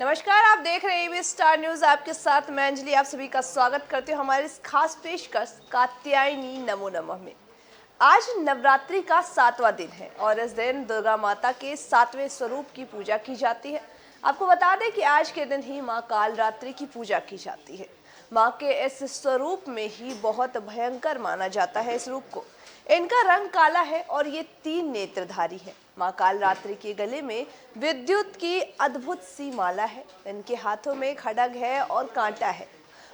नमस्कार, आप देख रहे हैं एबीपी स्टार न्यूज। आपके साथ मैं अंजलि आप सभी का स्वागत करती हूँ हमारे इस खास पेशकश कात्यायनी नमो नमः में। आज नवरात्रि का 7वां दिन है और इस दिन दुर्गा माता के 7वें स्वरूप की पूजा की जाती है। आपको बता दें कि आज के दिन ही माँ कालरात्रि की पूजा की जाती है। माँ के इस स्वरूप में ही बहुत भयंकर माना जाता है इस रूप को। इनका रंग काला है और ये 3 नेत्रधारी है। माँ कालरात्रि के गले में विद्युत की अद्भुत सी माला है। इनके हाथों में खड्ग है और कांटा है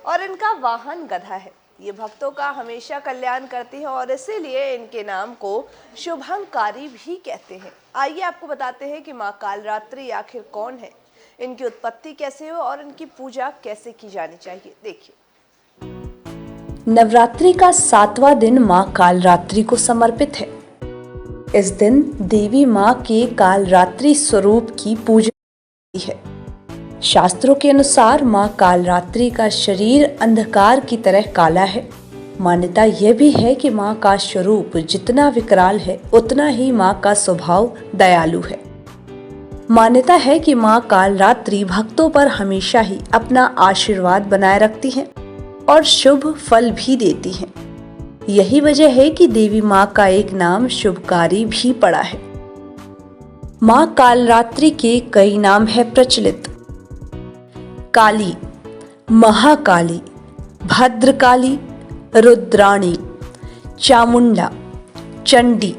और इनका वाहन गधा है। ये भक्तों का हमेशा कल्याण करती है और इसीलिए इनके नाम को शुभंकारी भी कहते हैं। आइए आपको बताते हैं कि माँ कालरात्रि आखिर कौन है, इनकी उत्पत्ति कैसे हो और इनकी पूजा कैसे की जानी चाहिए। देखिए, नवरात्रि का 7वां दिन माँ कालरात्रि को समर्पित है। इस दिन देवी माँ के कालरात्रि स्वरूप की पूजा होती है। शास्त्रों के अनुसार माँ कालरात्रि का शरीर अंधकार की तरह काला है। मान्यता यह भी है कि माँ का स्वरूप जितना विकराल है उतना ही माँ का स्वभाव दयालु है। मान्यता है कि माँ कालरात्रि भक्तों पर हमेशा ही अपना आशीर्वाद बनाए रखती हैं और शुभ फल भी देती हैं। यही वजह है कि देवी माँ का एक नाम शुभकारी भी पड़ा है। माँ कालरात्रि के कई नाम है प्रचलित। काली, महाकाली, भद्रकाली, रुद्राणी, चामुंडा, चंडी,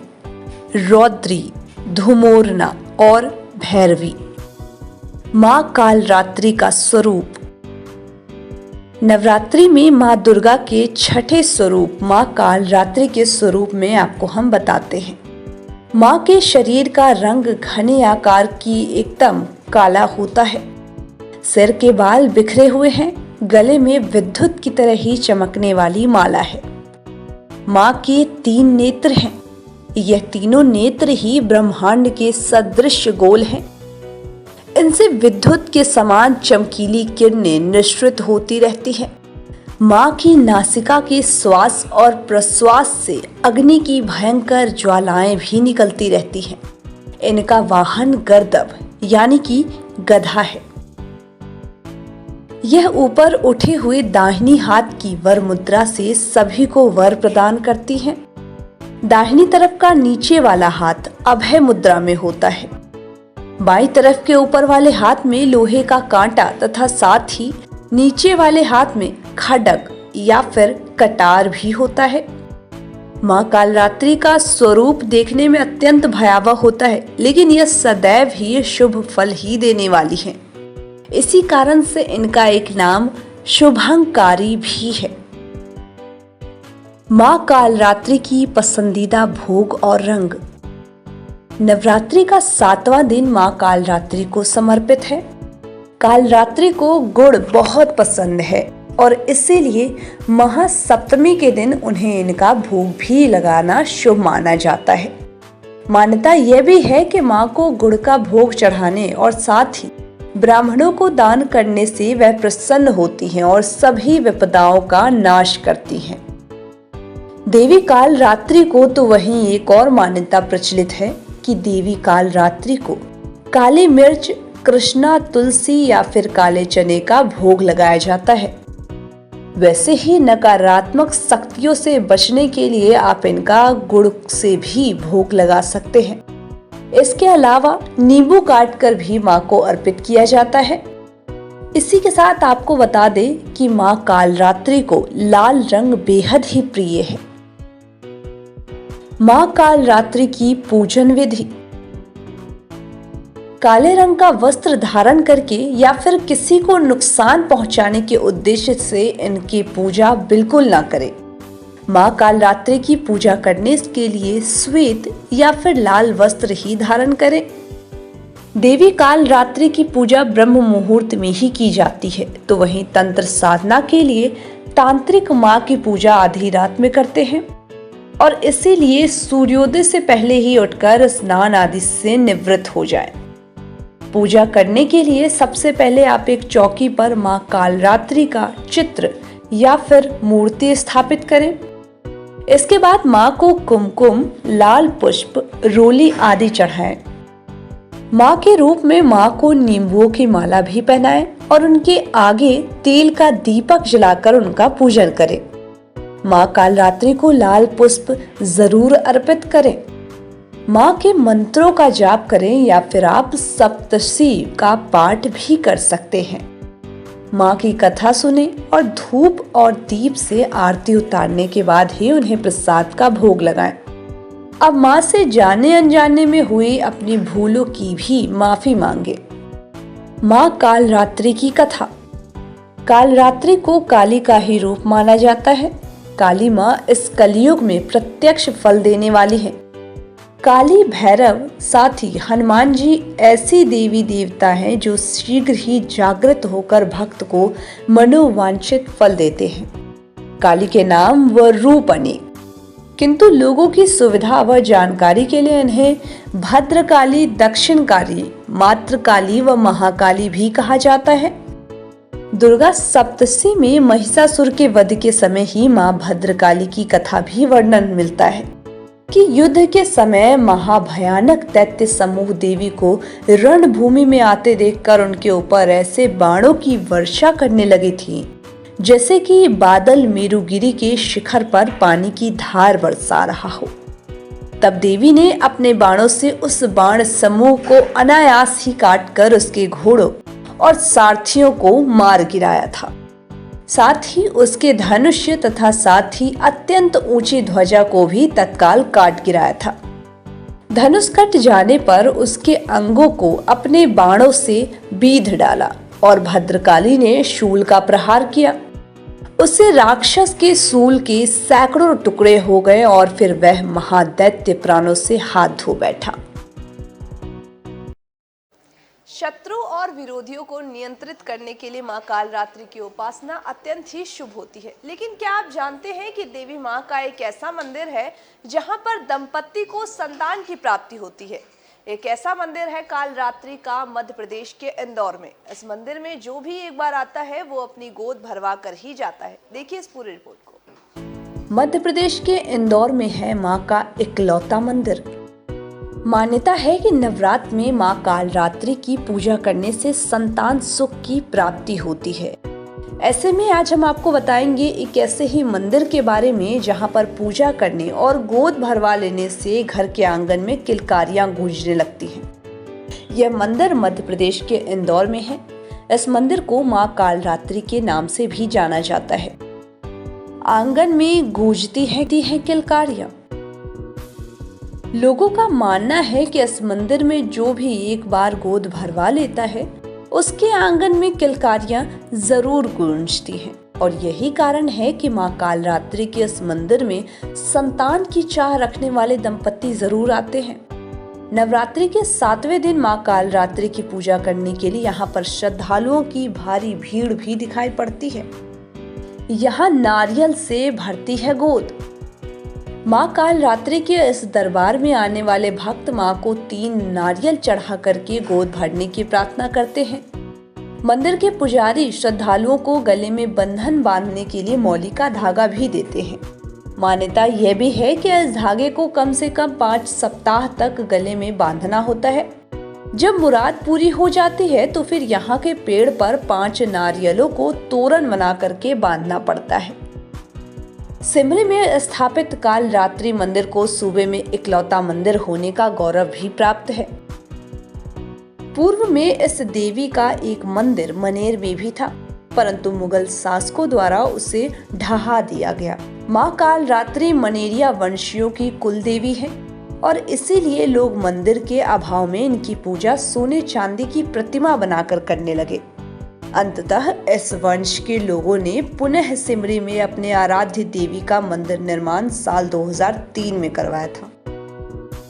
रौद्री, धुमोरना और भैरवी। माँ कालरात्रि का स्वरूप। नवरात्रि में माँ दुर्गा के 6ठे स्वरूप माँ कालरात्रि के स्वरूप में आपको हम बताते हैं। माँ के शरीर का रंग घने आकार की एकदम काला होता है। सिर के बाल बिखरे हुए हैं। गले में विद्युत की तरह ही चमकने वाली माला है। माँ के 3 नेत्र हैं। यह तीनों नेत्र ही ब्रह्मांड के सदृश गोल हैं। इनसे विद्युत के समान चमकीली किरणें निश्रित होती रहती हैं। माँ की नासिका के श्वास और प्रश्वास से अग्नि की भयंकर ज्वालाएं भी निकलती रहती हैं। इनका वाहन गर्दभ यानी कि गधा है। यह ऊपर उठे हुए दाहिनी हाथ की वर मुद्रा से सभी को वर प्रदान करती हैं। दाहिनी तरफ का नीचे वाला हाथ अभय मुद्रा में होता है। बाईं तरफ के ऊपर वाले हाथ में लोहे का कांटा तथा साथ ही नीचे वाले हाथ में खड्ग या फिर कटार भी होता है। माँ कालरात्रि का स्वरूप देखने में अत्यंत भयावह होता है, लेकिन यह सदैव ही शुभ फल ही देने वाली है। इसी कारण से इनका एक नाम शुभंकारी भी है। माँ कालरात्रि की पसंदीदा भोग और रंग। नवरात्रि का 7वां दिन माँ कालरात्रि को समर्पित है। कालरात्रि को गुड़ बहुत पसंद है और इसीलिए महासप्तमी के दिन उन्हें इनका भोग भी लगाना शुभ माना जाता है। मान्यता यह भी है कि माँ को गुड़ का भोग चढ़ाने और साथ ही ब्राह्मणों को दान करने से वह प्रसन्न होती हैं और सभी विपदाओं का नाश करती हैं। देवी कालरात्रि को तो वहीं एक और मान्यता प्रचलित है कि देवी कालरात्रि को काली मिर्च, कृष्णा, तुलसी या फिर काले चने का भोग लगाया जाता है। वैसे ही नकारात्मक शक्तियों से बचने के लिए आप इनका गुड़ से भी भोग लगा सकते हैं। इसके अलावा नींबू काटकर भी माँ को अर्पित किया जाता है। इसी के साथ आपको बता दें कि माँ कालरात्रि को लाल रंग बेहद ही प्रिय है। माँ कालरात्रि की पूजन विधि। काले रंग का वस्त्र धारण करके या फिर किसी को नुकसान पहुंचाने के उद्देश्य से इनकी पूजा बिल्कुल ना करें। माँ कालरात्रि की पूजा करने के लिए श्वेत या फिर लाल वस्त्र ही धारण करें। देवी कालरात्रि की पूजा ब्रह्म मुहूर्त में ही की जाती है, तो वहीं तंत्र साधना के लिए तांत्रिक माँ की पूजा आधी रात में करते हैं और इसीलिए सूर्योदय से पहले ही उठकर स्नान आदि से निवृत्त हो जाएं। पूजा करने के लिए सबसे पहले आप एक चौकी पर माँ कालरात्रि का चित्र या फिर मूर्ति स्थापित करें। इसके बाद माँ को कुमकुम, लाल पुष्प, रोली आदि चढ़ाएं। माँ के रूप में माँ को नींबुओं की माला भी पहनाएं और उनके आगे तेल का दीपक जलाकर उनका पूजन करें। माँ कालरात्रि को लाल पुष्प जरूर अर्पित करें। माँ के मंत्रों का जाप करें या फिर आप सप्तशती का पाठ भी कर सकते हैं। माँ की कथा सुने और धूप और दीप से आरती उतारने के बाद ही उन्हें प्रसाद का भोग लगाएं। अब माँ से जाने अनजाने में हुई अपनी भूलों की भी माफी मांगे। माँ कालरात्रि की कथा। कालरात्रि को काली का ही रूप माना जाता है। काली माँ इस कलयुग में प्रत्यक्ष फल देने वाली है। काली, भैरव, साथ ही हनुमान जी ऐसी देवी देवता हैं जो शीघ्र ही जागृत होकर भक्त को मनोवांछित फल देते हैं। काली के नाम व रूप अनेक, किंतु लोगों की सुविधा व जानकारी के लिए इन्हें भद्रकाली, दक्षिणकाली, मातृकाली व महाकाली भी कहा जाता है। दुर्गा सप्तशती में महिषासुर के वध के समय ही मां भद्रकाली की कथा भी वर्णन मिलता है कि युद्ध के समय महाभयानक दैत्य समूह देवी को रणभूमि में आते देखकर उनके ऊपर ऐसे बाणों की वर्षा करने लगी थी जैसे कि बादल मेरुगिरी के शिखर पर पानी की धार बरसा रहा हो। तब देवी ने अपने बाणों से उस बाण समूह को अनायास ही काटकर उसके घोड़ों और सारथियों को मार गिराया था। साथ ही उसके धनुष्य तथा साथ ही अत्यंत ऊंची ध्वजा को भी तत्काल काट गिराया था। धनुष कट जाने पर उसके अंगों को अपने बाणों से बीध डाला और भद्रकाली ने शूल का प्रहार किया। उससे राक्षस के शूल के सैकड़ों टुकड़े हो गए और फिर वह महादैत्य प्राणों से हाथ धो बैठा। शत्रु और विरोधियों को नियंत्रित करने के लिए मां कालरात्रि की उपासना अत्यंत ही शुभ होती है। लेकिन क्या आप जानते हैं कि देवी मां का एक ऐसा मंदिर है जहां पर दंपत्ति को संतान की प्राप्ति होती है। एक ऐसा मंदिर है कालरात्रि का मध्य प्रदेश के इंदौर में। इस मंदिर में जो भी एक बार आता है वो अपनी गोद भरवा कर ही जाता है। देखिए इस पूरी रिपोर्ट को। मध्य प्रदेश के इंदौर में है मां का इकलौता मंदिर। मान्यता है कि नवरात्र में मां कालरात्रि की पूजा करने से संतान सुख की प्राप्ति होती है। ऐसे में आज हम आपको बताएंगे एक ऐसे ही मंदिर के बारे में जहां पर पूजा करने और गोद भरवा लेने से घर के आंगन में किलकारियां गूंजने लगती हैं। यह मंदिर मध्य प्रदेश के इंदौर में है। इस मंदिर को मां कालरात्रि के नाम से भी जाना जाता है। आंगन में गूंजती है किलकारियां। लोगों का मानना है कि इस मंदिर में जो भी एक बार गोद भरवा लेता है उसके आंगन में किलकारियां जरूर गूंजती हैं और यही कारण है कि मां कालरात्रि के इस मंदिर में संतान की चाह रखने वाले दंपत्ति जरूर आते हैं। नवरात्रि के 7वें दिन मां कालरात्रि की पूजा करने के लिए यहाँ पर श्रद्धालुओं की भारी भीड़ भी दिखाई पड़ती है। यहाँ नारियल से भरती है गोद। मां कालरात्रि के इस दरबार में आने वाले भक्त मां को 3 नारियल चढ़ा करके गोद भरने की प्रार्थना करते हैं। मंदिर के पुजारी श्रद्धालुओं को गले में बंधन बांधने के लिए मौली का धागा भी देते हैं। मान्यता यह भी है कि इस धागे को कम से कम 5 सप्ताह तक गले में बांधना होता है। जब मुराद पूरी हो जाती है तो फिर यहाँ के पेड़ पर 5 नारियलों को तोरण बना करके बांधना पड़ता है। सिमरी में स्थापित कालरात्रि मंदिर को सूबे में इकलौता मंदिर होने का गौरव भी प्राप्त है। पूर्व में इस देवी का एक मंदिर मनेर में भी था, परंतु मुगल शासकों द्वारा उसे ढहा दिया गया। मां कालरात्रि मनेरिया वंशियों की कुल देवी है और इसीलिए लोग मंदिर के अभाव में इनकी पूजा सोने चांदी की प्रतिमा बनाकर करने लगे। अंततः इस वंश के लोगों ने पुनः सिमरी में अपने आराध्य देवी का मंदिर निर्माण साल 2003 में करवाया था।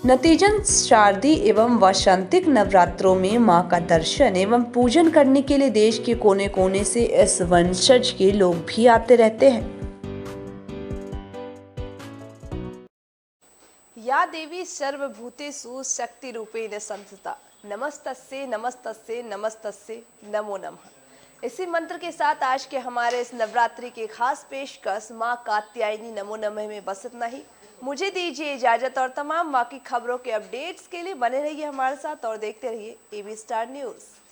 नतीजन शारदीय एवं वसंतिक नवरात्रों में मां का दर्शन एवं पूजन करने के लिए देश के कोने कोने से इस वंशज के लोग भी आते रहते हैं। या देवी सर्वभूतेषु शक्ति रूपेण संस्थिता नमस्तस्यै नमस्तस्यै नमस्तस्यै नमो नमः। इसी मंत्र के साथ आज के हमारे इस नवरात्रि के खास पेशकश मां कात्यायनी नमो नमः में बस इतना ही। मुझे दीजिए इजाजत और तमाम बाकी खबरों के अपडेट्स के लिए बने रहिए हमारे साथ और देखते रहिए एबी स्टार न्यूज़।